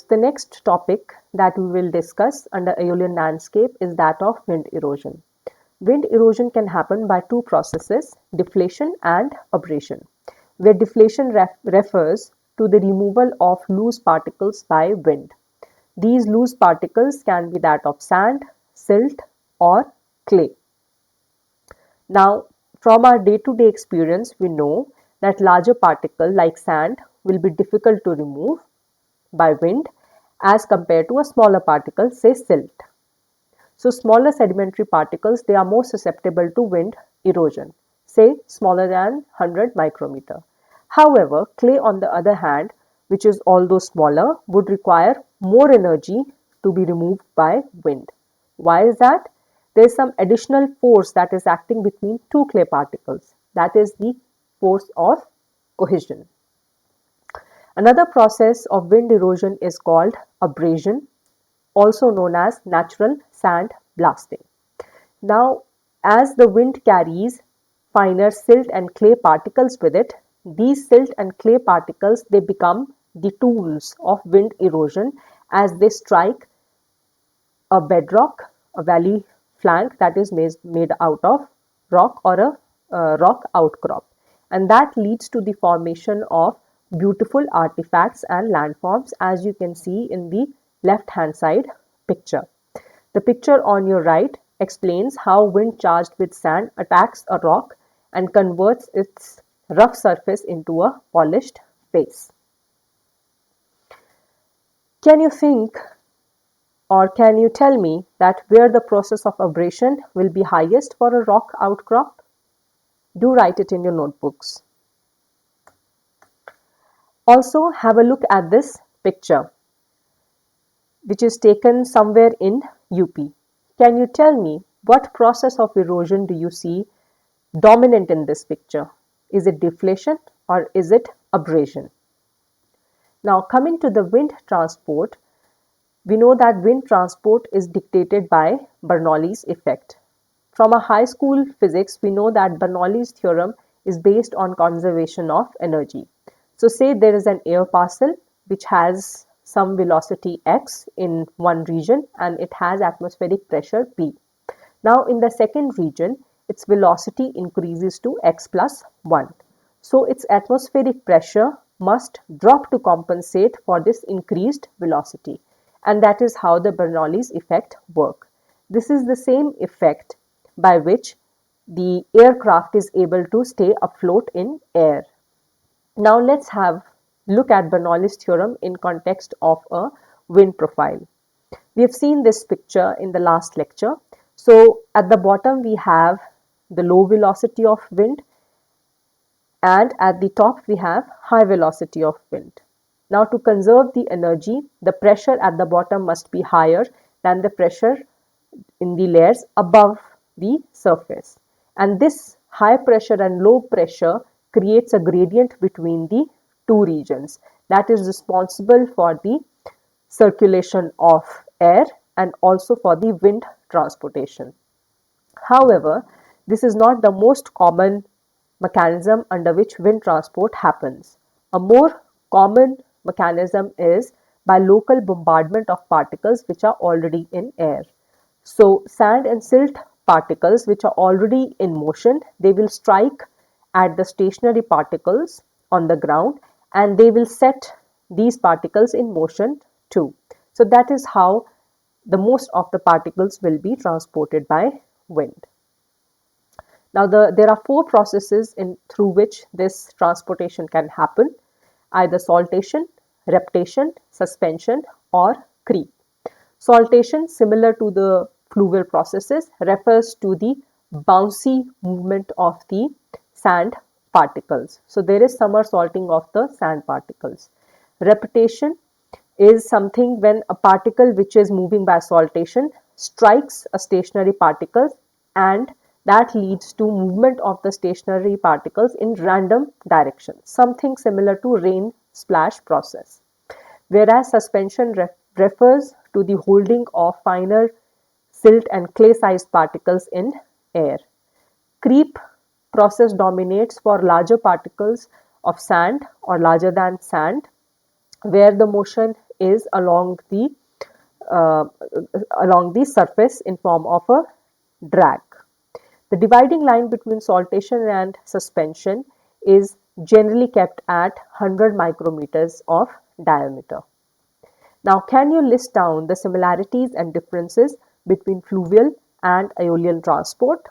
The next topic that we will discuss under aeolian landscape is that of wind erosion. Wind erosion can happen by two processes, deflation and abrasion, where deflation refers to the removal of loose particles by wind. These loose particles can be that of sand, silt, or clay. Now, from our day-to-day experience, we know that larger particle like sand will be difficult to remove by wind as compared to a smaller particle, say silt. So smaller sedimentary particles, they are more susceptible to wind erosion, say smaller than 100 micrometer. However, clay on the other hand, which is although smaller, would require more energy to be removed by wind. Why is that? There is some additional force that is acting between two clay particles. That is the force of cohesion. Another process of wind erosion is called abrasion, also known as natural sand blasting. Now, as the wind carries finer silt and clay particles with it, these silt and clay particles, they become the tools of wind erosion as they strike a bedrock, a valley flank that is made out of rock or a rock outcrop. And that leads to the formation of beautiful artifacts and landforms, as you can see in the left hand side picture. The picture on your right explains how wind charged with sand attacks a rock and converts its rough surface into a polished face. Can you think or can you tell me that where the process of abrasion will be highest for a rock outcrop? Do write it in your notebooks. Also, have a look at this picture, which is taken somewhere in UP. Can you tell me what process of erosion do you see dominant in this picture? Is it deflation or is it abrasion? Now, coming to the wind transport, we know that wind transport is dictated by Bernoulli's effect. From a high school physics, we know that Bernoulli's theorem is based on conservation of energy. So say there is an air parcel which has some velocity x in one region and it has atmospheric pressure p. Now in the second region, its velocity increases to x plus 1. So its atmospheric pressure must drop to compensate for this increased velocity. And that is how the Bernoulli's effect works. This is the same effect by which the aircraft is able to stay afloat in air. Now let's have look at Bernoulli's theorem in context of a wind profile. We have seen this picture in the last lecture. So at the bottom we have the low velocity of wind and at the top we have high velocity of wind. Now to conserve the energy, the pressure at the bottom must be higher than the pressure in the layers above the surface. And this high pressure and low pressure creates a gradient between the two regions that is responsible for the circulation of air and also for the wind transportation. However, this is not the most common mechanism under which wind transport happens. A more common mechanism is by local bombardment of particles which are already in air. So sand and silt particles which are already in motion, they will strike at the stationary particles on the ground and they will set these particles in motion too. So that is how the most of the particles will be transported by wind. Now there are four processes through which this transportation can happen, either saltation, reptation, suspension or creep. Saltation, similar to the fluvial processes, refers to the bouncy movement of the sand particles. So there is summer salting of the sand particles. Reptation is something when a particle which is moving by saltation strikes a stationary particle and that leads to movement of the stationary particles in random direction, something similar to rain splash process. Whereas suspension refers to the holding of finer silt and clay sized particles in air. Creep process dominates for larger particles of sand or larger than sand, where the motion is uh, along the surface in form of a drag. The dividing line between saltation and suspension is generally kept at 100 micrometers of diameter. Now, can you list down the similarities and differences between fluvial and aeolian transport?